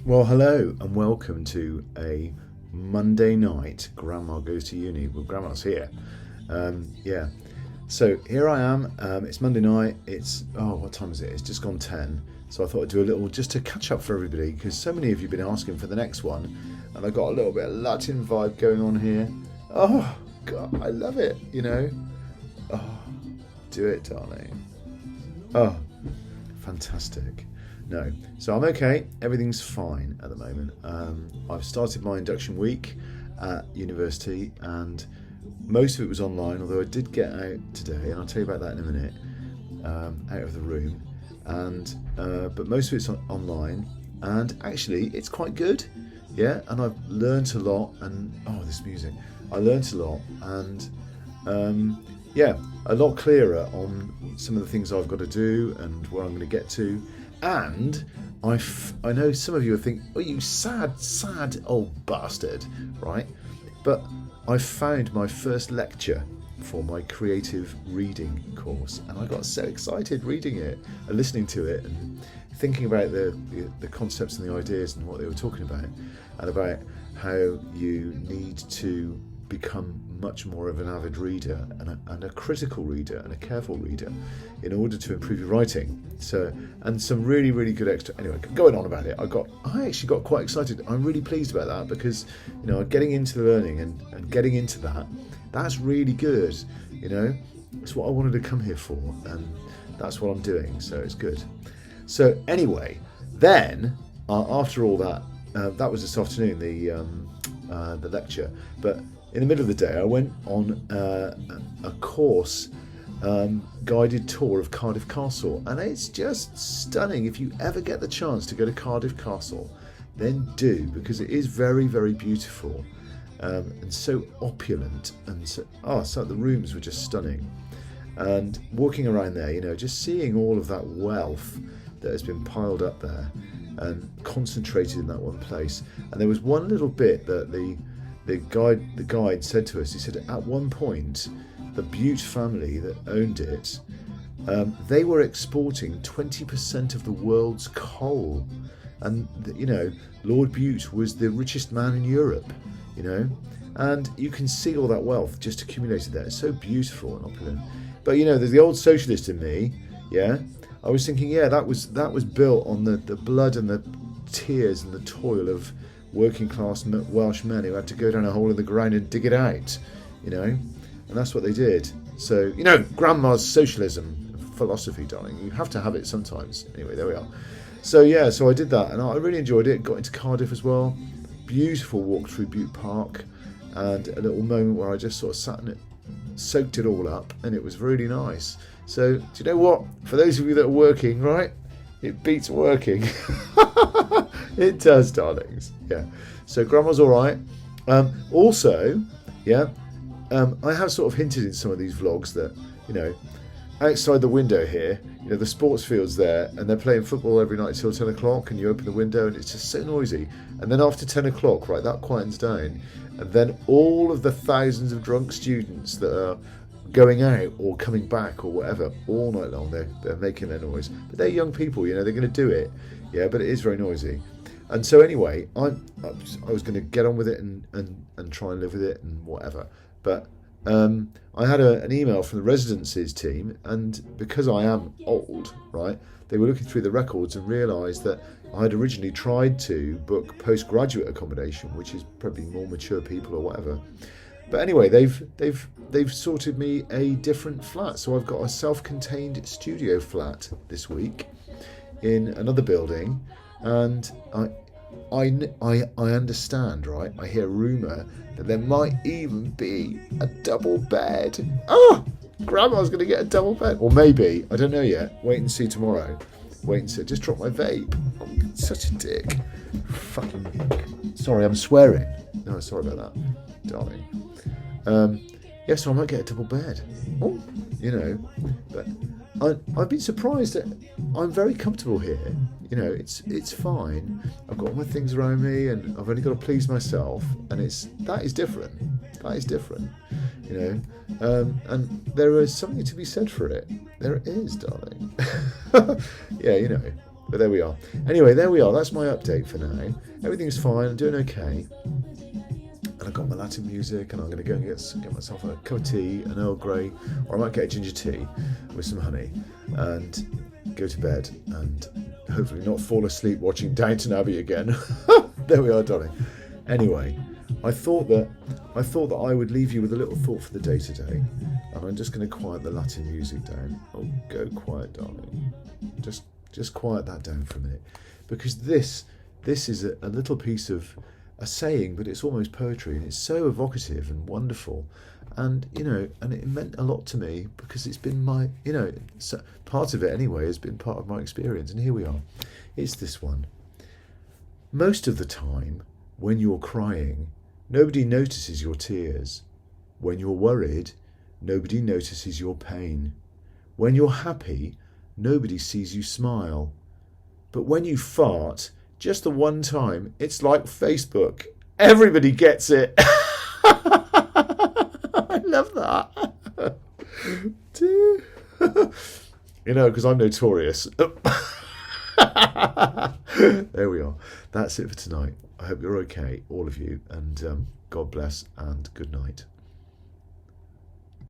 Well, hello and welcome to a Monday night. Grandma goes to uni. Well, Grandma's here. Yeah. So here I am. It's Monday night. What time is it? It's just gone 10. So I thought I'd do a little just to catch up for everybody because so many of you have been asking for the next one, and I got a little bit of Latin vibe going on here. Oh God, I love it. Oh, do it, darling. Oh, fantastic. No, so I'm okay. Everything's fine at the moment. I've started my induction week at university, and most of it was online. Although I did get out today, and I'll tell you about that in a minute. Out of the room, but most of it's online, and actually it's quite good. Yeah, and I've learnt a lot. And this music! I learnt a lot, and a lot clearer on some of the things I've got to do and where I'm going to get to. And I know some of you are thinking, oh, you sad old bastard, right? But I found my first lecture for my creative reading course, and I got so excited reading it and listening to it and thinking about the concepts and the ideas and what they were talking about, and about how you need to become much more of an avid reader and a critical reader and a careful reader in order to improve your writing. So, and some really, really good extra. Anyway, going on about it, I actually got quite excited. I'm really pleased about that because, getting into the learning and getting into that's really good. It's what I wanted to come here for, and that's what I'm doing. So it's good. So anyway, then after all that, that was this afternoon, the lecture, but in the middle of the day, I went on a course guided tour of Cardiff Castle, and it's just stunning. If you ever get the chance to go to Cardiff Castle, then do, because it is very, very beautiful and so opulent, and so the rooms were just stunning. And walking around there, just seeing all of that wealth that has been piled up there and concentrated in that one place. And there was one little bit that the guide said to us. He said at one point the Bute family that owned it, they were exporting 20% of the world's coal, and Lord Bute was the richest man in Europe, and you can see all that wealth just accumulated there. It's so beautiful and opulent. But there's the old socialist in me. I was thinking, that was built on the blood and the tears and the toil of working class Welsh men who had to go down a hole in the ground and dig it out, and that's what they did. So, Grandma's socialism philosophy, darling, you have to have it sometimes. Anyway, there we are. So so I did that, and I really enjoyed it. Got into Cardiff as well. Beautiful walk through Bute Park, and a little moment where I just sort of sat in it, soaked it all up, and it was really nice. So, do you know what? For those of you that are working, right, it beats working. It does, darlings. Yeah. So Grandma's all right. Also, I have sort of hinted in some of these vlogs that, outside the window here, the sports field's there, and they're playing football every night till 10 o'clock, and you open the window and it's just so noisy. And then after 10 o'clock, right, that quietens down. And then all of the thousands of drunk students that are going out or coming back or whatever all night long, they're making their noise. But they're young people, they're going to do it. Yeah, but it is very noisy. And so anyway, I was going to get on with it and try and live with it and whatever. But I had an email from the residencies team, and because I am old, right, they were looking through the records and realised that I had originally tried to book postgraduate accommodation, which is probably more mature people or whatever. But anyway, they've sorted me a different flat, so I've got a self-contained studio flat this week in another building, and I understand, right? I hear rumour that there might even be a double bed. Oh, Grandma's going to get a double bed, or maybe, I don't know yet. Wait and see tomorrow. Wait and see. Just drop my vape. I'm such a dick. Fucking dick. Sorry, I'm swearing. No, sorry about that, darling. So I might get a double bed. Oh, but I've been surprised that I'm very comfortable here. It's fine. I've got all my things around me, and I've only got to please myself, and that is different. That is different. And there is something to be said for it. There is, darling. Yeah, But there we are. Anyway, there we are. That's my update for now. Everything's fine. I'm doing okay. And I've got my Latin music, and I'm going to go and get myself a cup of tea, an Earl Grey, or I might get a ginger tea with some honey, and go to bed, and hopefully not fall asleep watching Downton Abbey again. There we are, darling. Anyway, I thought that I would leave you with a little thought for the day today, and I'm just going to quiet the Latin music down. Oh, go quiet, darling. Just quiet that down for a minute, because this is a little piece of a saying, but it's almost poetry, and it's so evocative and wonderful, and and it meant a lot to me because it's been my, so part of it anyway has been part of my experience, and here we are. It's this one. Most of the time, when you're crying, nobody notices your tears. When you're worried, nobody notices your pain. When you're happy, nobody sees you smile. But when you fart, just the one time, it's like Facebook. Everybody gets it. I love that. Because I'm notorious. There we are. That's it for tonight. I hope you're okay, all of you, and God bless and good night.